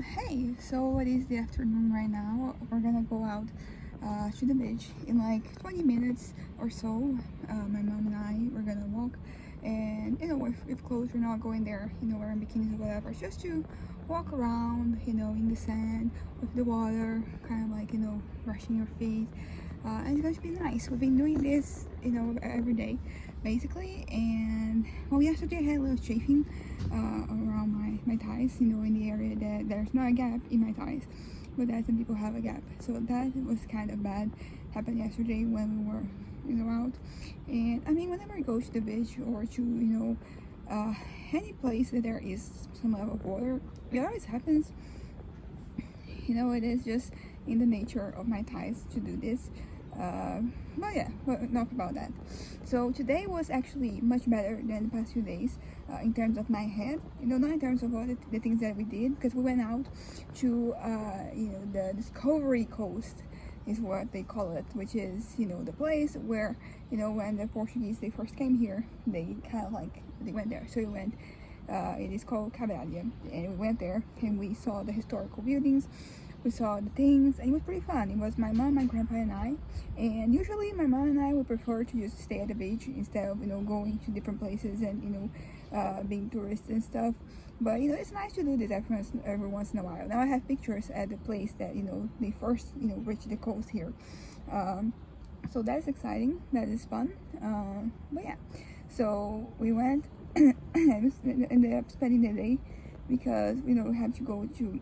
Hey, so it is the afternoon right now. We're gonna go out to the beach in like 20 minutes or so. My mom and I, we're gonna walk, and with clothes, we're not going there, wearing bikinis or whatever, just to walk around, in the sand, with the water, kind of like, brushing your feet. And it's going to be nice. We've been doing this, every day, basically. And well, yesterday I had a little chafing around my thighs, in the area that there's not a gap in my thighs, but that some people have a gap. So that was kind of bad. Happened yesterday when we were, out. And I mean, whenever I go to the beach or to, any place that there is some level of water, it always happens. It is just in the nature of my thighs to do this. But yeah, well, enough about that. So today was actually much better than the past few days in terms of my head. Not in terms of all the things that we did, because we went out to the Discovery Coast is what they call it, which is the place where when the Portuguese they first came here, they kind of like they went there. So we went. It is called Cabralha, and we went there and we saw the historical buildings. We saw the things, and it was pretty fun. It was my mom, my grandpa, and I. And usually my mom and I would prefer to just stay at the beach instead of going to different places and being tourists and stuff. But it's nice to do this every once in a while. Now I have pictures at the place that they first reached the coast here. So that's exciting. That is fun. But yeah, so we went and ended up spending the day because we have to go to.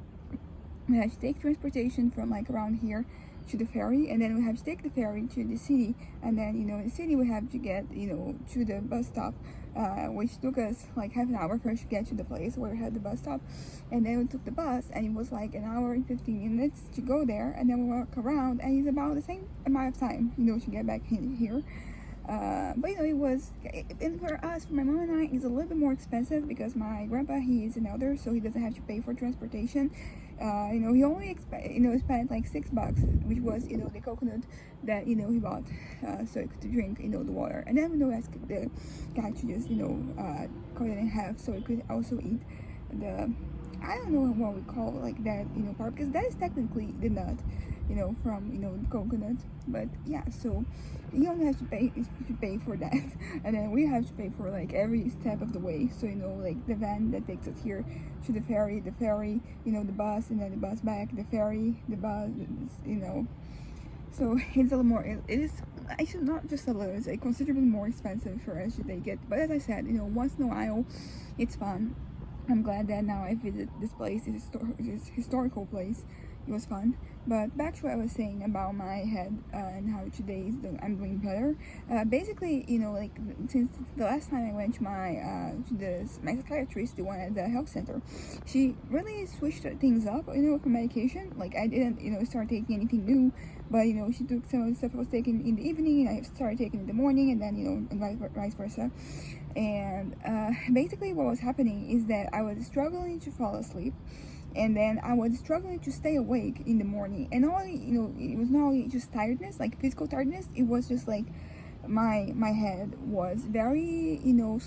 We have to take transportation from like around here to the ferry, and then we have to take the ferry to the city, and then in the city we have to get to the bus stop, which took us like half an hour for us to get to the place where we had the bus stop. And then we took the bus, and it was like an hour and 15 minutes to go there, and then we walk around, and it's about the same amount of time to get back in here. But it was, and for us, for my mom and I, it's a little bit more expensive because my grandpa, he is an elder, so he doesn't have to pay for transportation. He only spent like $6, which was the coconut that he bought, so he could drink the water. And then we asked the guy to just cut it in half so he could also eat the, I don't know what we call like that part, because that is technically the nut from coconut. But yeah, so you only have to pay for that, and then we have to pay for like every step of the way. So like the van that takes us here to the ferry, the bus, and then the bus back, the ferry, the bus, so it's a little more, it is actually not just a little, it's considerably more expensive for us to take it. But as I said, once in a while it's fun. I'm glad that now I visit this place, this historical place. It was fun. But back to what I was saying about my head and how today I'm doing better. Basically, like since the last time I went to my psychiatrist, the one at the health center, she really switched things up, with medication. Like I didn't, start taking anything new, but she took some of the stuff I was taking in the evening, and I started taking in the morning, and then and vice versa. And basically, what was happening is that I was struggling to fall asleep. And then I was struggling to stay awake in the morning, and it was not only just tiredness, like physical tiredness. It was just like my head was very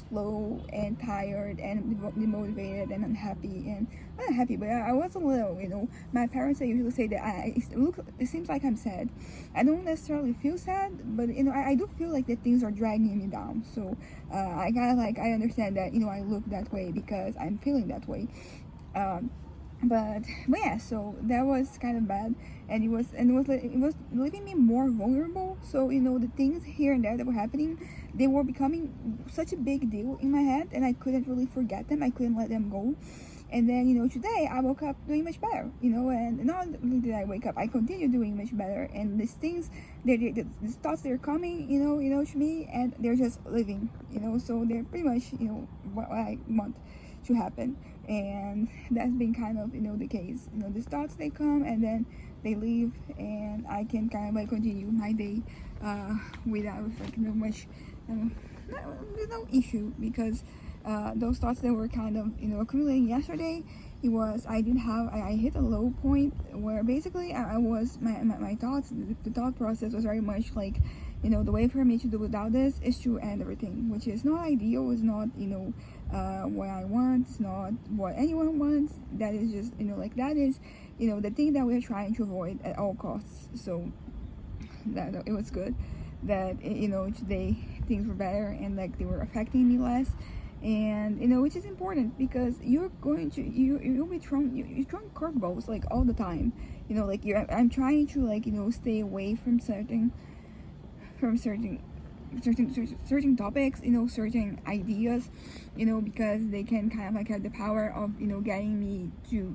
slow and tired and demotivated and unhappy, and not happy, but I was a little. My parents, they usually say that it seems like I'm sad. I don't necessarily feel sad, but I do feel like that things are dragging me down. So I kind of like, I understand that I look that way because I'm feeling that way. But yeah, so that was kind of bad, and it was leaving me more vulnerable. So the things here and there that were happening, they were becoming such a big deal in my head, and I couldn't really forget them. I couldn't let them go. And then today I woke up doing much better, and not only did I wake up, I continue doing much better. And these things, these thoughts, they're coming to me, and they're just living, so they're pretty much what I want to happen. And that's been kind of the case. These thoughts, they come and then they leave, and I can kind of like continue my day without like much no issue, because those thoughts that were kind of accumulating yesterday, it was I hit a low point where basically I was my thoughts, the thought process was very much like the way for me to do without this is to end everything, which is not ideal, is not what I want. It's not what anyone wants. That is just, like, that is, the thing that we're trying to avoid at all costs. So that it was good that, today things were better, and like they were affecting me less. And which is important, because you'll be thrown, you're thrown curveballs like all the time. Like I'm trying to, like, stay away from certain topics, certain ideas, because they can kind of like have the power of, getting me to,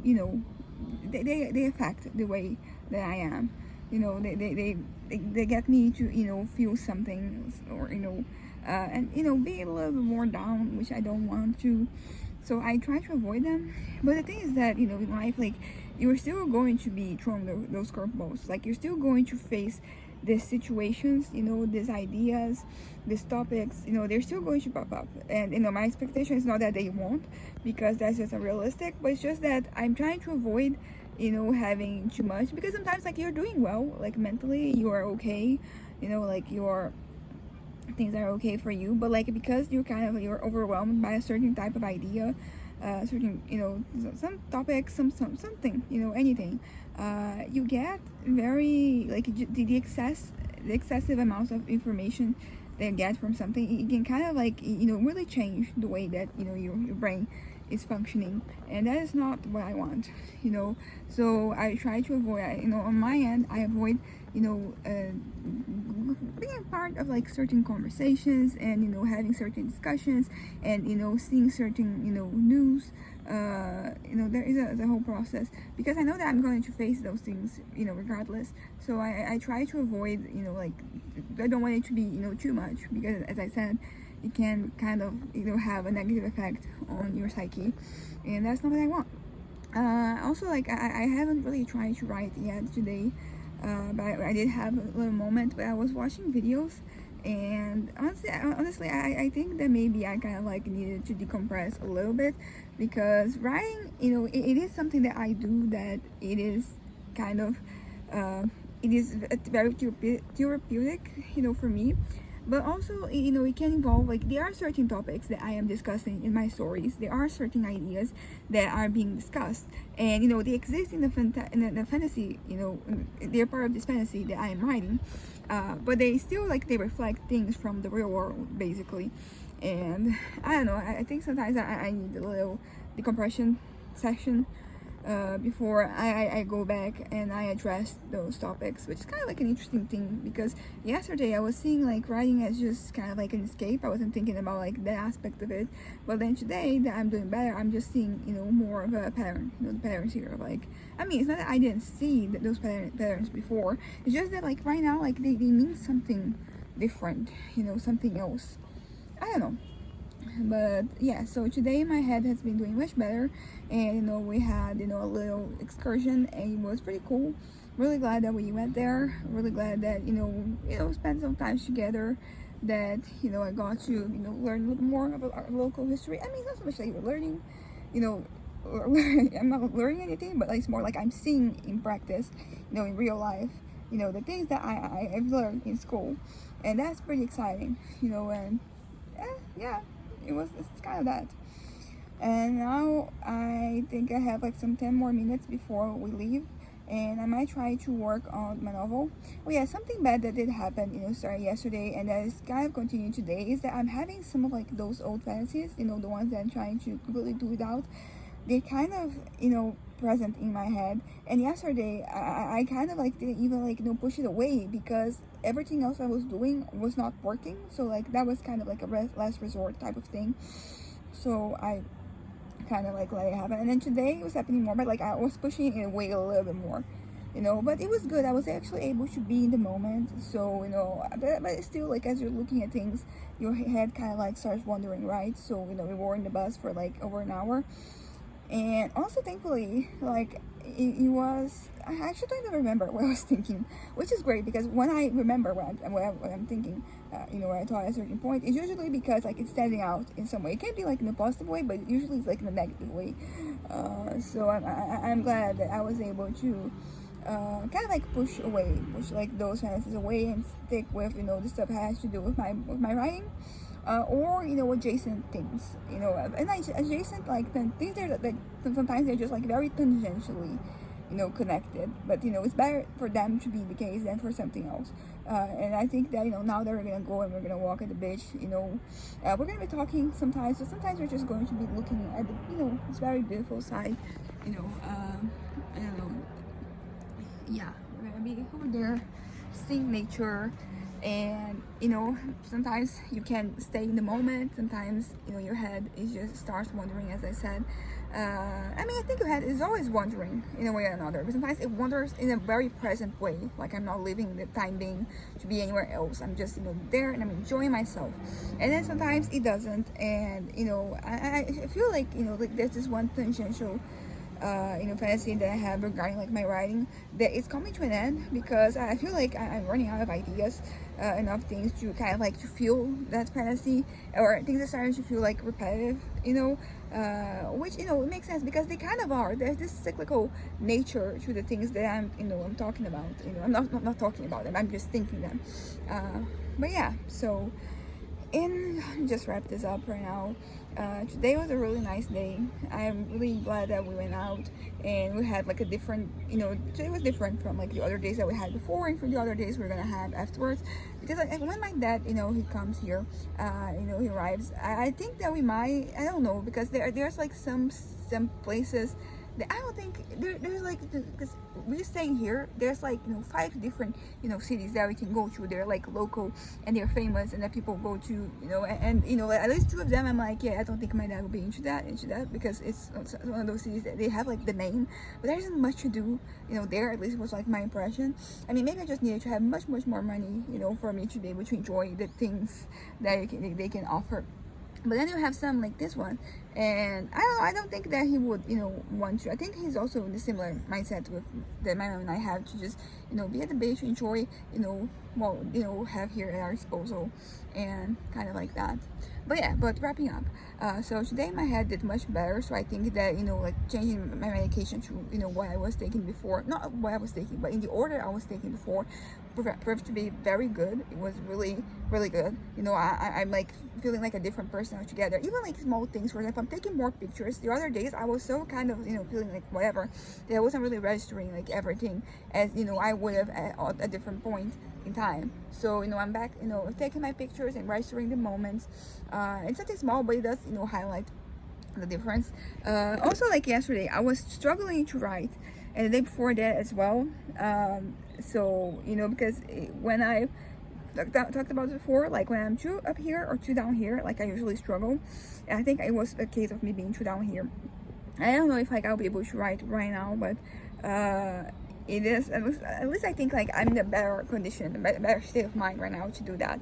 they affect the way that I am. They get me to, feel something, or, and, be a little bit more down, which I don't want to. So I try to avoid them. But the thing is that, in life, like, you're still going to be thrown those curveballs. Like, you're still going to face these situations, these ideas, these topics, they're still going to pop up. And, my expectation is not that they won't, because that's just unrealistic, but it's just that I'm trying to avoid, having too much, because sometimes, like, you're doing well, like, mentally, you are okay, like, things are okay for you, but like, because you're overwhelmed by a certain type of idea, certain, some topics, something, anything, you get very, like, the excessive amounts of information that you get from something. It can kind of, like, really change the way that, your brain is functioning, and that is not what I want. So I try to avoid, on my end, I avoid, being a part of, like, certain conversations, and, having certain discussions, and, seeing certain, news. There is a whole process, because I know that I'm going to face those things, regardless. So I try to avoid, like, I don't want it to be, too much, because, as I said, it can kind of, have a negative effect on your psyche, and that's not what I want. Also, like, I haven't really tried to write yet today, but I did have a little moment where I was watching videos, and honestly, I think that maybe I kind of, like, needed to decompress a little bit, because writing, it is something that I do, that it is kind of, it is very therapeutic, for me. But also, it can involve, like, there are certain topics that I am discussing in my stories. There are certain ideas that are being discussed, and, they exist in the fantasy, they're part of this fantasy that I am writing, but they still, like, they reflect things from the real world, basically. And I don't know, I think sometimes I need a little decompression session, before I go back and I address those topics, which is kind of like an interesting thing, because yesterday I was seeing, like, writing as just kind of like an escape. I wasn't thinking about, like, that aspect of it, but then today that I'm doing better, I'm just seeing, more of a pattern, the patterns here, like, I mean, it's not that I didn't see those patterns before, it's just that, like, right now, like, they mean something different, something else, I don't know. But yeah, so today my head has been doing much better, and we had a little excursion, and it was pretty cool. Really glad that we went there, really glad that spent some time together, that I got to learn a little more about our local history. I mean, not so much that you were learning, I'm not learning anything, but it's more like I'm seeing in practice, in real life, the things that I've learned in school, and that's pretty exciting, and yeah, it's kind of that. And now I think I have, like, some 10 more minutes before we leave, and I might try to work on my novel. Oh yeah, something bad that did happen, starting yesterday, and that is kind of continuing today, is that I'm having some of, like, those old fantasies, the ones that I'm trying to completely do without. They're kind of, present in my head, and yesterday I kind of, like, didn't even, like, push it away, because everything else I was doing was not working. So, like, that was kind of like a last resort type of thing, so I kind of, like, let it happen. And then today it was happening more, but, like, I was pushing it away a little bit more, but it was good. I was actually able to be in the moment. So, but still, like, as you're looking at things, your head kind of, like, starts wandering, right? So, we were in the bus for, like, over an hour. And also, thankfully, like, it was, I actually don't even remember what I was thinking, which is great, because when I remember what I'm thinking, what I thought at a certain point, it's usually because, like, it's standing out in some way. It can be, like, in a positive way, but usually it's, like, in a negative way. So I'm glad that I was able to kind of, like, push like, those fantasies away, and stick with the stuff that has to do with my writing, or adjacent things, and adjacent, like the things that sometimes they're just like very tangentially connected, but it's better for them to be the case than for something else. And I think that now that we're gonna go and we're gonna walk at the beach, we're gonna be talking sometimes, but sometimes we're just going to be looking at the this very beautiful side. I don't know, yeah, we're gonna be over there seeing nature. And sometimes you can stay in the moment, sometimes your head is just starts wandering, as I said. I mean, I think your head is always wandering in a way or another, but sometimes it wanders in a very present way, like I'm not living the time being to be anywhere else. I'm just there and I'm enjoying myself. And then sometimes it doesn't, and I feel like like there's this one tangential fantasy that I have regarding like my writing that is coming to an end, because I feel like I'm running out of ideas, enough things to kind of like to feel that fantasy, or things are starting to feel like repetitive, which it makes sense because they kind of are. There's this cyclical nature to the things that I'm talking about. I'm not talking about them, I'm just thinking them. But yeah, so just wrap this up right now. Today was a really nice day. I'm really glad that we went out and we had like a different, today was different from like the other days that we had before and from the other days we're gonna have afterwards. Because when my dad, he comes here, he arrives, I think that we might, I don't know, because there's like some places that I don't think there's like, because we're staying here, there's like 5 different cities that we can go to. They're like local and they're famous and that people go to, and at least 2 of them I'm like, yeah, I don't think my dad will be into that, because it's one of those cities that they have like the name, but there isn't much to do there. At least was like my impression. I mean, maybe I just needed to have much more money for me to be able to enjoy the things that they can offer. But then you have some like this one, and I don't think that he would want to. I think he's also in a similar mindset with that my mom and I have, to just be at the beach, enjoy have here at our disposal, and kind of like that. But yeah, but wrapping up, so today my head did much better. So I think that like changing my medication to what I was taking before, not what I was taking, but in the order I was taking before, proved to be very good. It was really good. I'm like feeling like a different person altogether. Even like small things, for example, I'm taking more pictures. The other days I was so kind of feeling like whatever, that I wasn't really registering like everything as I would have at a different point in time. So I'm back taking my pictures and registering the moments. It's something small, but it does highlight the difference. Also, like yesterday I was struggling to write, and the day before that as well. So because when I talked about it before, like when I'm too up here or too down here, like I usually struggle, and I think it was a case of me being too down here. I don't know if like I'll be able to write right now, but it is at least I think like I'm in a better condition, a better state of mind right now to do that.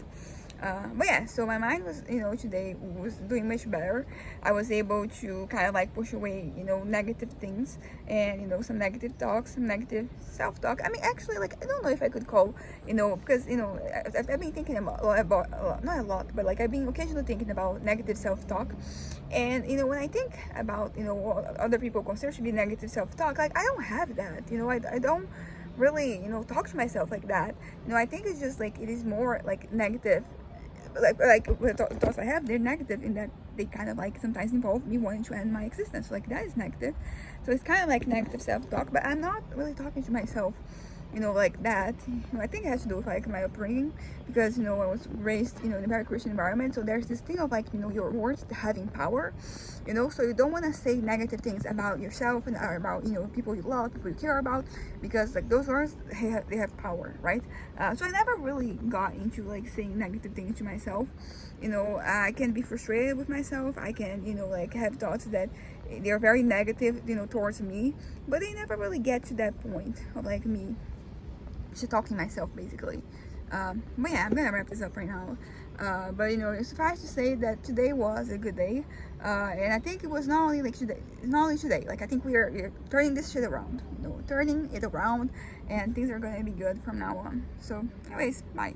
But yeah, so my mind was today was doing much better. I was able to kind of like push away negative things, and some negative talks, some negative self-talk. I mean, actually, like I don't know if I could call because I've been thinking about not a lot, but like I've been occasionally thinking about negative self-talk. And when I think about what other people consider to be negative self-talk, like I don't have that. I don't really talk to myself like that. I think it's just like it is more like negative, like the thoughts I have, they're negative in that they kind of like sometimes involve me wanting to end my existence. Like that is negative. So it's kind of like negative self-talk, but I'm not really talking to myself like that. I think it has to do with like my upbringing, because I was raised in a very Christian environment. So there's this thing of like your words having power, so you don't want to say negative things about yourself and about people you love, people you care about, because like those words, they have power, right? So I never really got into like saying negative things to myself. I can be frustrated with myself. I can like have thoughts that they're very negative towards me, but they never really get to that point of like me just talking to myself, basically. But yeah, I'm gonna wrap this up right now. But suffice to say that today was a good day, and I think it was not only today. Like I think we're turning this shit around, turning it around, and things are gonna be good from now on. So, anyways, bye.